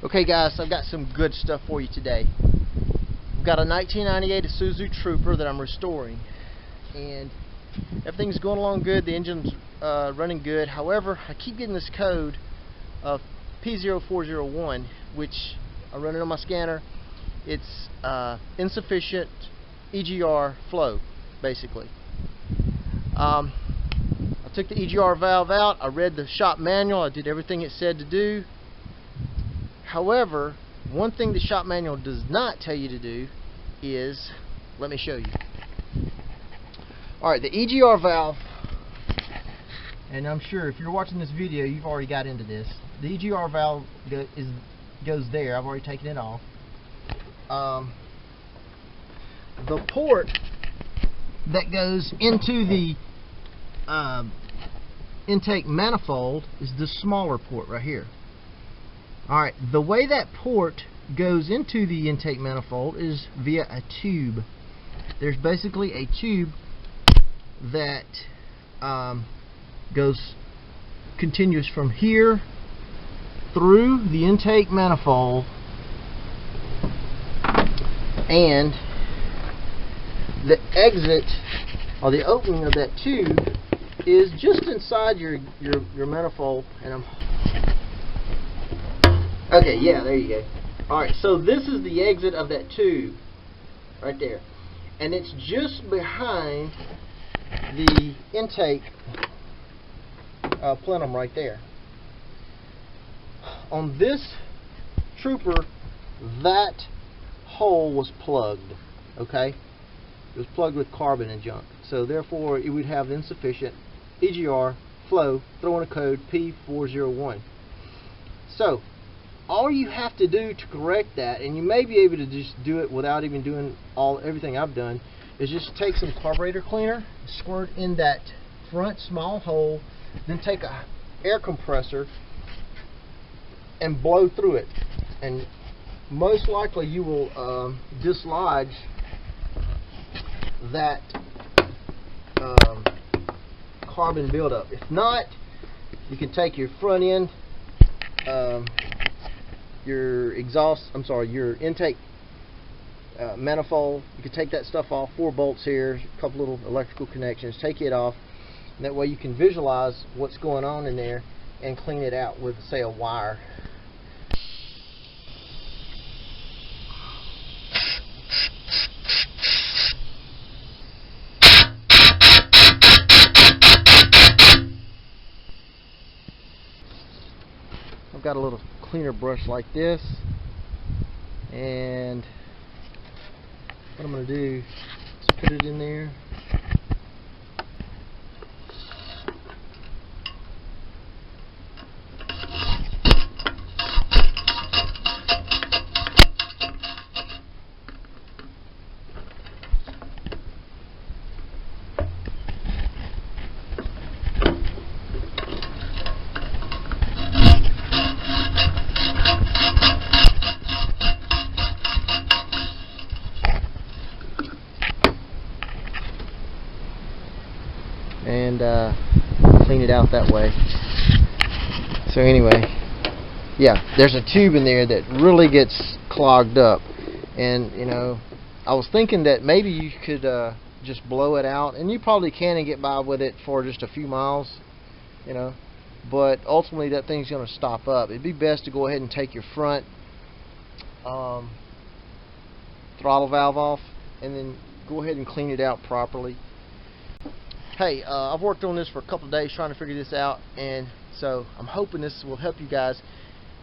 Okay guys, I've got some good stuff for you today. I've got a 1998 Isuzu Trooper that I'm restoring, and everything's going along good. The engine's running good. However, I keep getting this code of P0401, which I run it on my scanner. It's insufficient EGR flow, basically. I took the EGR valve out. I read the shop manual. I did everything it said to do. However, one thing the shop manual does not tell you to do is, let me show you. Alright, the EGR valve, and I'm sure if you're watching this video, you've already got into this. The EGR valve goes there. I've already taken it off. The port that goes into the intake manifold is the smaller port right here. Alright, the way that port goes into the intake manifold is via a tube. There's basically a tube that goes continuous from here through the intake manifold, and the exit or the opening of that tube is just inside your manifold. And okay, yeah, there you go. Alright, so this is the exit of that tube right there, and it's just behind the intake plenum right there. On this Trooper, that hole was plugged, okay? It was plugged with carbon and junk, so therefore it would have insufficient EGR flow, throwing a code P401. So all you have to do to correct that, and you may be able to just do it without even doing everything I've done, is just take some carburetor cleaner, squirt in that front small hole, then take a air compressor and blow through it, and most likely you will dislodge that carbon buildup. If not, you can take your front end, your intake manifold. You can take that stuff off, 4 bolts here, a couple little electrical connections, take it off, and that way you can visualize what's going on in there and clean it out with, say, a wire. I've got a little cleaner brush like this, and what I'm going to do is put it in there. And clean it out that way. So anyway, yeah, there's a tube in there that really gets clogged up, and you know, I was thinking that maybe you could just blow it out, and you probably can and get by with it for just a few miles, you know, but ultimately that thing's going to stop up. It'd be best to go ahead and take your front throttle valve off and then go ahead and clean it out properly. Hey, I've worked on this for a couple of days trying to figure this out, and so I'm hoping this will help you guys.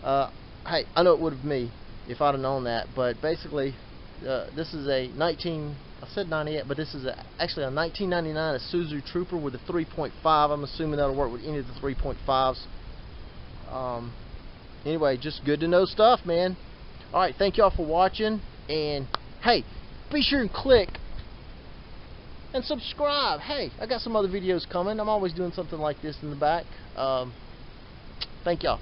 Hey, I know it would have me if I'd have known that, but basically this is a I said 98, but this is actually a 1999 Isuzu Trooper with a 3.5. I'm assuming that'll work with any of the 3.5s. Anyway, just good to know stuff, man. Alright, thank y'all for watching, and hey, be sure and click and subscribe. Hey, I got some other videos coming. I'm always doing something like this in the back. Thank y'all.